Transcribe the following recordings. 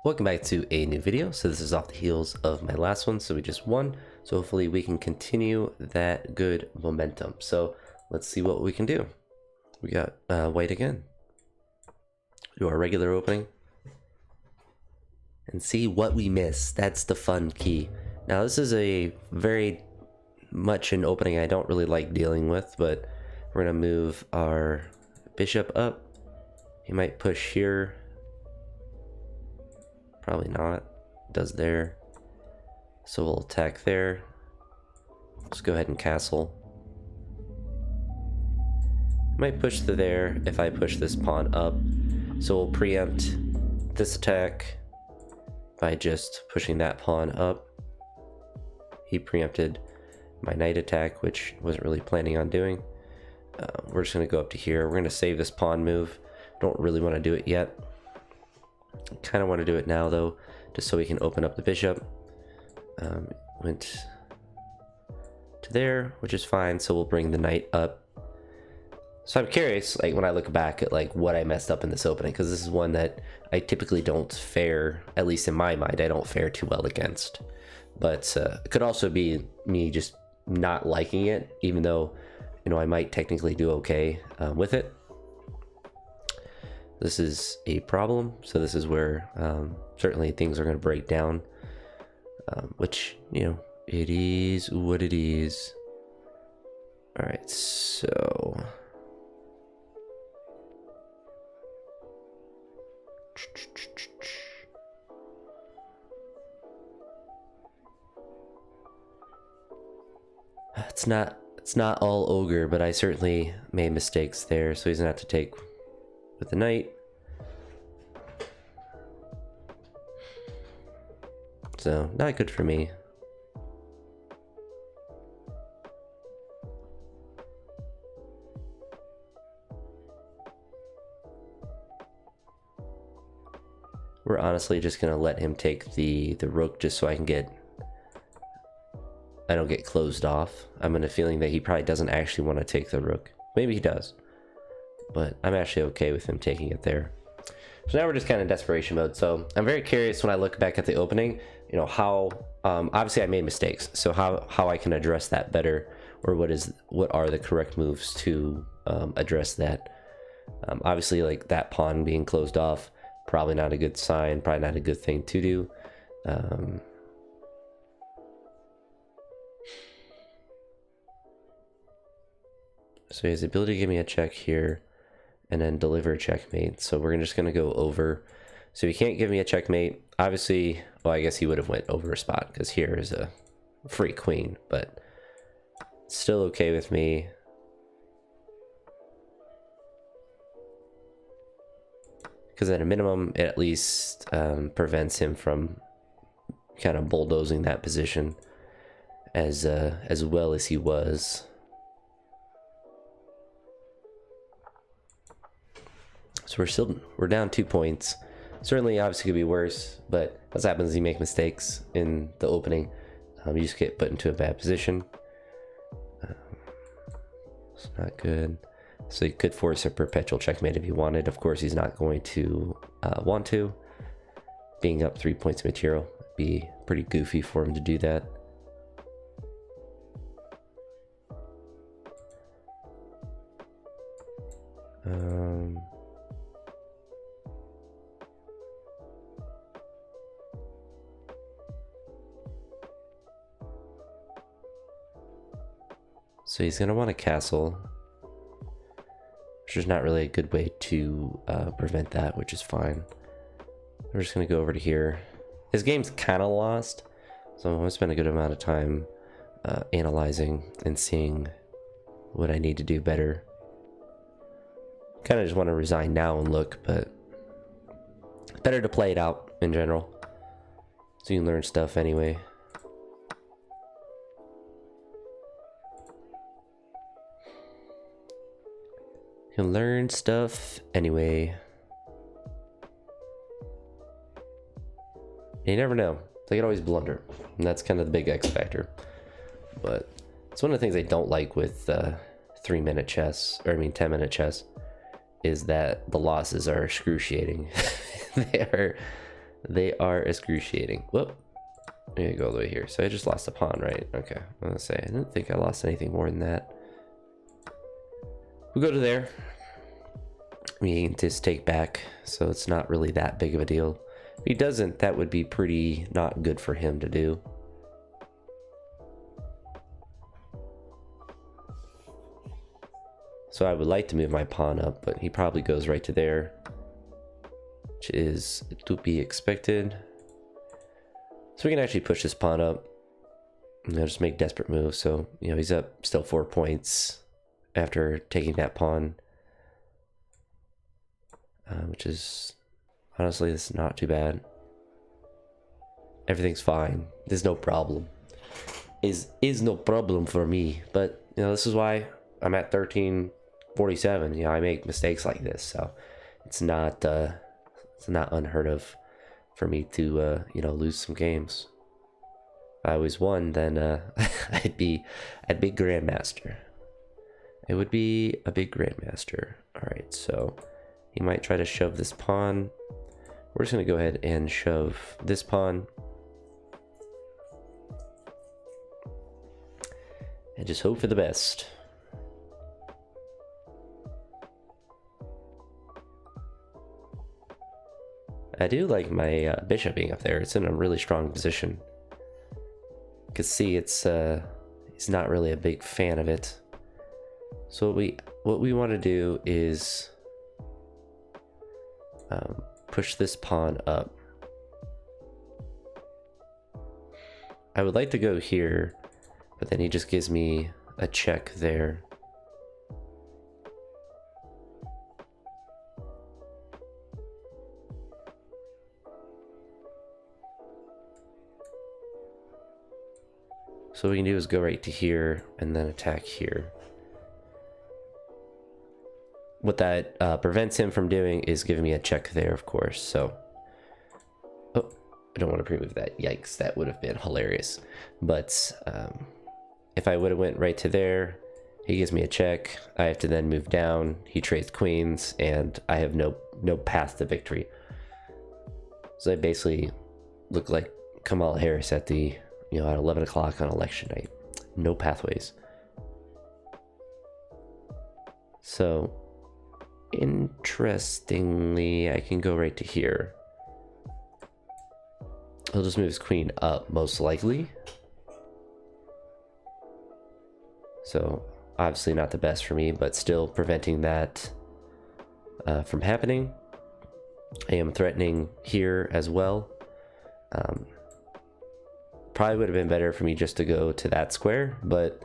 Welcome back to a new video. So this is off the heels of my last one, so we just won. So hopefully we can continue that good momentum. So let's see what we can do. We got white again. Do our regular opening and see what we miss. That's the fun key. Now this is a very much an opening I don't really like dealing with, but we're gonna move our bishop up. He might push here. Probably not. Does there. So we'll attack there. Let's go ahead and castle. Might push to there if I push this pawn up. So we'll preempt this attack by just pushing that pawn up. He preempted my knight attack, which I wasn't really planning on doing. We're just going to go up to here. We're going to save this pawn move. Don't really want to do it yet. Kind of want to do it now though, just so we can open up the bishop. Went to there, which is fine. So we'll bring the knight up. So I'm curious, like when I look back at like what I messed up in this opening, because this is one that I typically don't fare, at least in my mind, I don't fare too well against. But it could also be me just not liking it, even though, you know, I might technically do okay with it. This is a problem, so this is where certainly things are going to break down, which, you know, it is what it is. All right, so it's not all ogre, but I certainly made mistakes there, so he's gonna have to take with the knight. So not good for me. We're honestly just gonna let him take the rook just so I don't get closed off. I'm in a feeling that he probably doesn't actually want to take the rook. Maybe he does, but I'm actually okay with him taking it there. So now we're just kind of in desperation mode. So I'm very curious when I look back at the opening, you know, how obviously I made mistakes, so how I can address that better, or what are the correct moves to address that. Obviously, like that pawn being closed off, probably not a good sign, probably not a good thing to do. So he has the ability to give me a check here and then deliver a checkmate. So we're just going to go over. So he can't give me a checkmate. Obviously, well, I guess he would have went over a spot because here is a free queen, but still okay with me. Because at a minimum, it at least prevents him from kind of bulldozing that position as well as he was. So we're down 2 points. Certainly, obviously, could be worse, but what happens is you make mistakes in the opening. You just get put into a bad position. It's not good. So you could force a perpetual checkmate if you wanted. Of course, he's not going to want to. Being up 3 points of material would be pretty goofy for him to do that. So he's going to want a castle, which is not really a good way to prevent that, which is fine. We're just going to go over to here. His game's kind of lost, so I'm going to spend a good amount of time analyzing and seeing what I need to do better. Kind of just want to resign now and look, but better to play it out in general, so you can learn stuff anyway. You can learn stuff anyway. You never know. They could always blunder. And that's kind of the big X factor. But it's one of the things I don't like with 3-minute chess, or I mean 10-minute chess, is that the losses are excruciating. They are excruciating. Whoop. I'm gonna go all the way here. So I just lost a pawn, right? Okay. I'm gonna say I didn't think I lost anything more than that. We'll go to there. We can just take back, so it's not really that big of a deal. If he doesn't, that would be pretty not good for him to do. So I would like to move my pawn up, but he probably goes right to there, which is to be expected. So we can actually push this pawn up. You know, just make desperate moves. So, you know, he's up still 4 points after taking that pawn. Which is, honestly, this is not too bad. Everything's fine. There's no problem. Is no problem for me. But, you know, this is why I'm at 1347. You know, I make mistakes like this. So it's not unheard of for me to, you know, lose some games. If I always won, then I'd be grandmaster. It would be a big grandmaster. All right, so he might try to shove this pawn. We're just gonna go ahead and shove this pawn. And just hope for the best. I do like my bishop being up there. It's in a really strong position. You can see it's he's not really a big fan of it. So what we want to do is push this pawn up. I would like to go here, but then he just gives me a check there. So what we can do is go right to here and then attack here. What that prevents him from doing is giving me a check there, of course. So, oh, I don't want to pre-move that. Yikes, that would have been hilarious. But if I would have went right to there, he gives me a check. I have to then move down. He trades queens, and I have no path to victory. So I basically look like Kamala Harris at the at 11 o'clock on election night. No pathways. So, interestingly, I can go right to here. He'll just move his queen up, most likely. So, obviously not the best for me, but still preventing that from happening. I am threatening here as well. Probably would have been better for me just to go to that square, but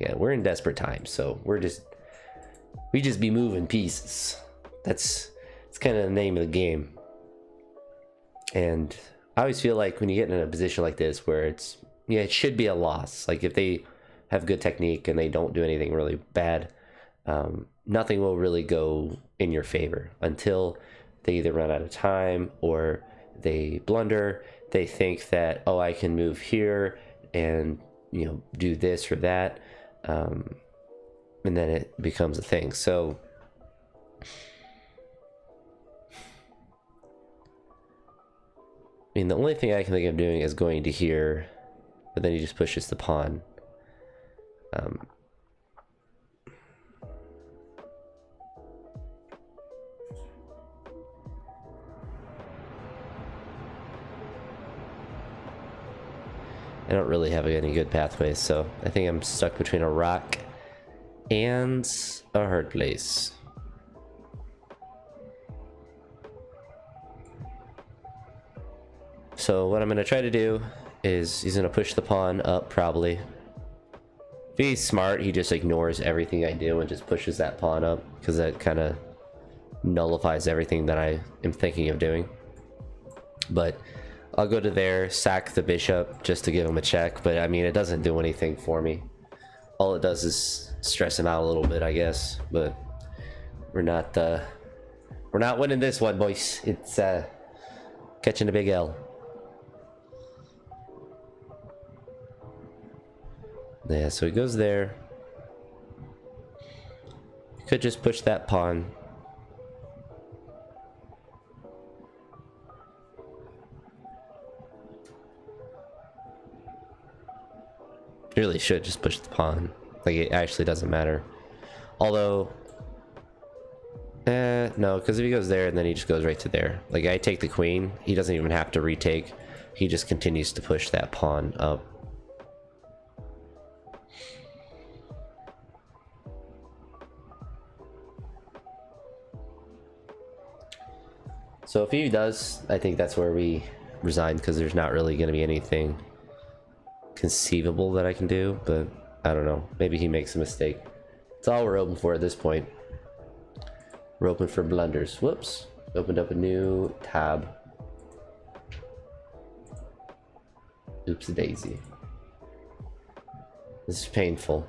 yeah, we're in desperate times, so we just be moving pieces. It's kind of the name of the game. And I always feel like when you get in a position like this where it should be a loss. Like if they have good technique and they don't do anything really bad, nothing will really go in your favor until they either run out of time or they blunder. They think that, oh, I can move here and, do this or that. And then it becomes a thing. So the only thing I can think of doing is going to here, but then he just pushes the pawn. I don't really have any good pathways, so I think I'm stuck between a rock and a hard place. So what I'm going to try to do is he's going to push the pawn up, probably. If he's smart, he just ignores everything I do and just pushes that pawn up, because that kind of nullifies everything that I am thinking of doing. But I'll go to there, sack the bishop just to give him a check, but I mean, it doesn't do anything for me. All it does is stress him out a little bit, I guess, but we're not winning this one, boys. It's catching a big L. Yeah, so he goes there. Could just push that pawn. Really should just push the pawn. Like, it actually doesn't matter. Although, no, because if he goes there and then he just goes right to there. Like, I take the queen, he doesn't even have to retake. He just continues to push that pawn up. So if he does, I think that's where we resign, because there's not really going to be anything conceivable that I can do, but I don't know. Maybe he makes a mistake. It's all we're open for at this point. We're open for blunders. Whoops. Opened up a new tab. Oopsie daisy. This is painful.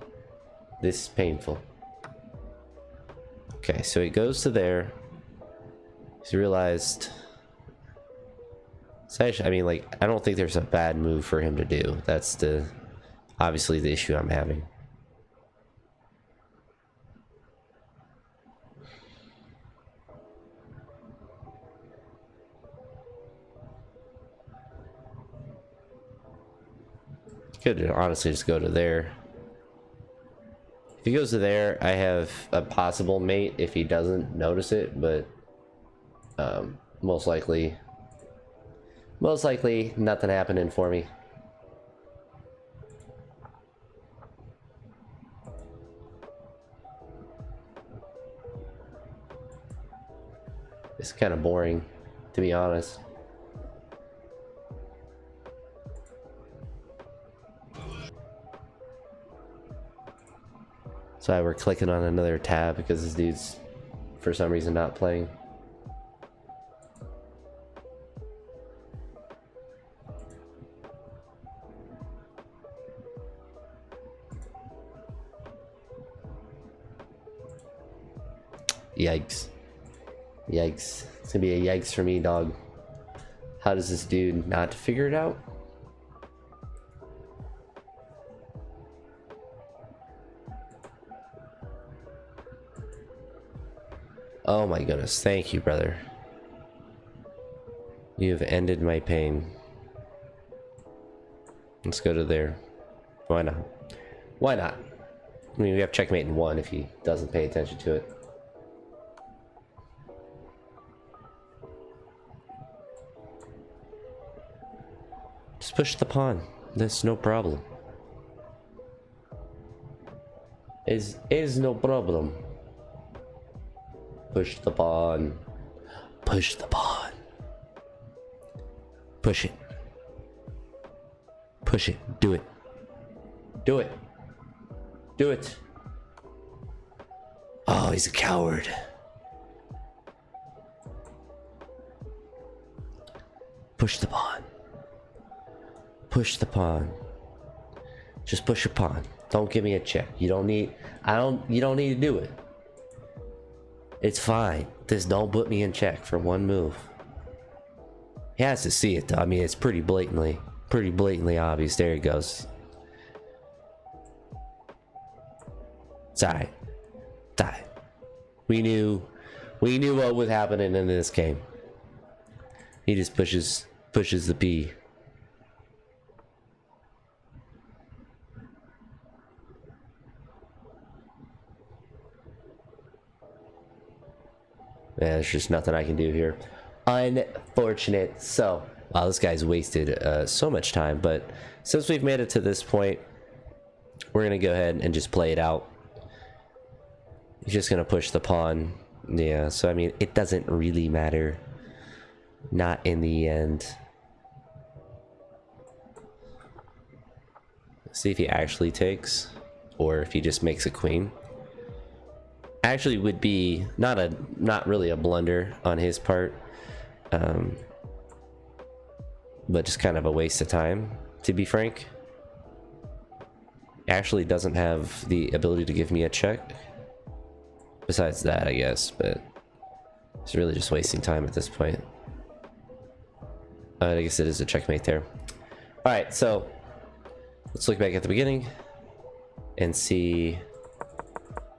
This is painful. Okay, so he goes to there. He's realized... So actually, I mean, like, I don't think there's a bad move for him to do. That's the... obviously the issue I'm having. Could honestly just go to there. If he goes to there, I have a possible mate if he doesn't notice it, but most likely nothing happening for me. It's kind of boring, to be honest. So we're clicking on another tab because this dude's for some reason not playing. Yikes. Yikes. It's gonna be a yikes for me, dog. How does this dude not figure it out? Oh my goodness, thank you, brother. You have ended my pain. Let's go to there. Why not? Why not? I mean, we have checkmate in one if he doesn't pay attention to it. Just push the pawn. That's no problem. Is no problem. Push the pawn. Push the pawn. Push it. Push it. Do it. Do it. Do it. Oh, he's a coward. Push the pawn. Push the pawn. Just push your pawn. Don't give me a check. You don't need to do it. It's fine. Just don't put me in check for one move. He has to see it though. I mean, it's pretty blatantly obvious. There he goes. It's alright. It's alright. We knew what was happening in this game. He just pushes the P. Yeah, there's just nothing I can do here. Unfortunate. So, wow, this guy's wasted so much time. But since we've made it to this point, we're going to go ahead and just play it out. He's just going to push the pawn. Yeah, so I mean, it doesn't really matter. Not in the end. Let's see if he actually takes. Or if he just makes a queen. Actually would be not really a blunder on his part, but just kind of a waste of time, to be frank. Actually doesn't have the ability to give me a check besides that, I guess, but it's really just wasting time at this point. I guess it is a checkmate there. All right, so let's look back at the beginning and see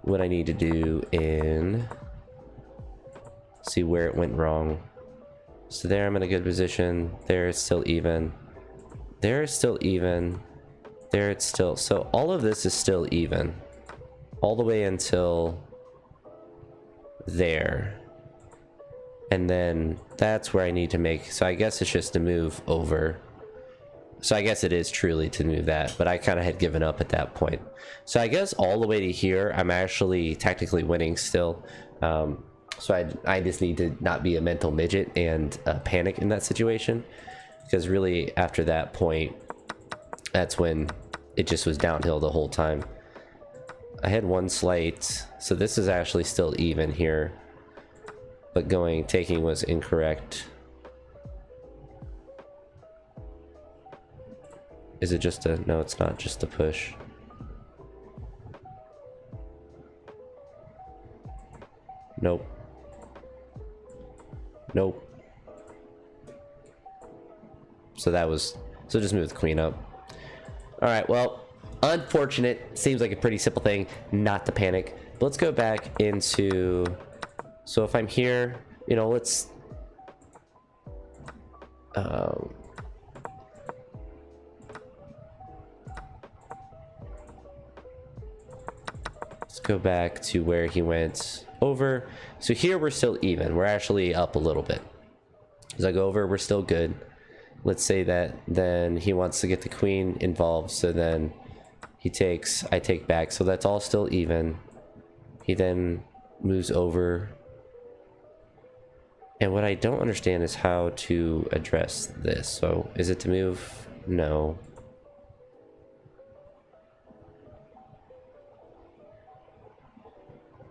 what I need to do in see where it went wrong. So there I'm in a good position. There it's still even. There is still even. There it's still, so all of this is still even. All the way until there. And then that's where I need to make, so I guess it's just to move over. So I guess it is truly to move that, but I kind of had given up at that point. So I guess all the way to here, I'm actually technically winning still. So I just need to not be a mental midget and panic in that situation. Because really, after that point, that's when it just was downhill the whole time. I had one slight, so this is actually still even here. But taking was incorrect. Is it just a, no, it's not just a push. Nope. Nope. So that was, so just move the queen up. All right, well, unfortunate. Seems like a pretty simple thing, not to panic. But let's go back into, so if I'm here, you know, let's, let's go back to where he went over. So here we're still even. We're actually up a little bit. As I go over, we're still good. Let's say that then he wants to get the queen involved. So then he takes, I take back. So that's all still even. He then moves over. And what I don't understand is how to address this. So is it to move? No.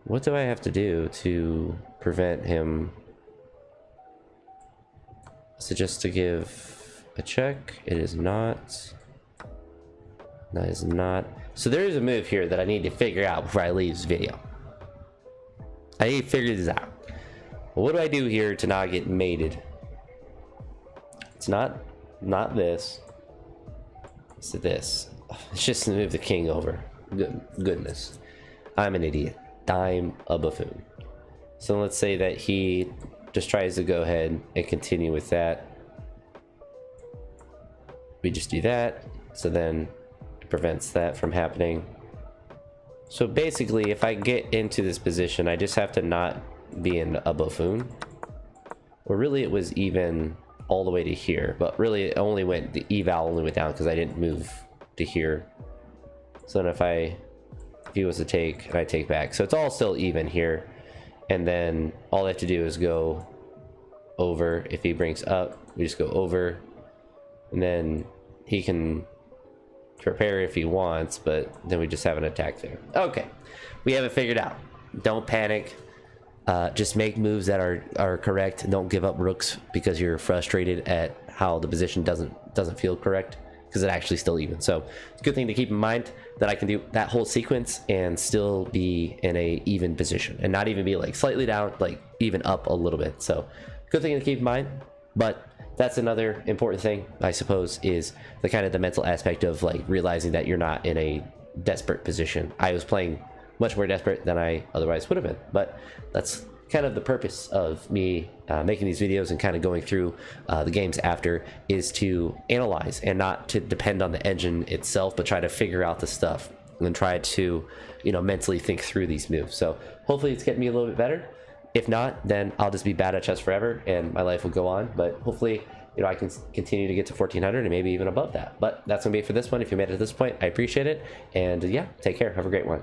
What do I have to do to prevent him? Is it just to give a check? It is not. That is not. So there is a move here that I need to figure out before I leave this video. I need to figure this out. What do I do here to not get mated? It's not this. It's this. It's just to move the king over. Goodness. I'm an idiot. I'm a buffoon. So let's say that he just tries to go ahead and continue with that. We just do that. So then it prevents that from happening. So basically, if I get into this position, I just have to not be in a buffoon. Or really it was even all the way to here, but really it only went, the eval only went down because I didn't move to here. So then if he was to take and I take back, so it's all still even here, and then all I have to do is go over. If he brings up, we just go over, and then he can prepare if he wants, but then we just have an attack there. Okay, we have it figured out. Don't panic. Just make moves that are correct. Don't give up rooks because you're frustrated at how the position doesn't feel correct, because it actually still even. So it's a good thing to keep in mind that I can do that whole sequence and still be in a even position and not even be like slightly down, like even up a little bit. So good thing to keep in mind. But that's another important thing, I suppose, is the kind of the mental aspect of like realizing that you're not in a desperate position. I was playing much more desperate than I otherwise would have been, but that's kind of the purpose of me making these videos and kind of going through the games after, is to analyze and not to depend on the engine itself, but try to figure out the stuff and try to, you know, mentally think through these moves. So hopefully it's getting me a little bit better. If not, then I'll just be bad at chess forever and my life will go on. But hopefully, you know, I can continue to get to 1400 and maybe even above that. But that's gonna be it for this one. If you made it to this point, I appreciate it. And yeah, take care. Have a great one.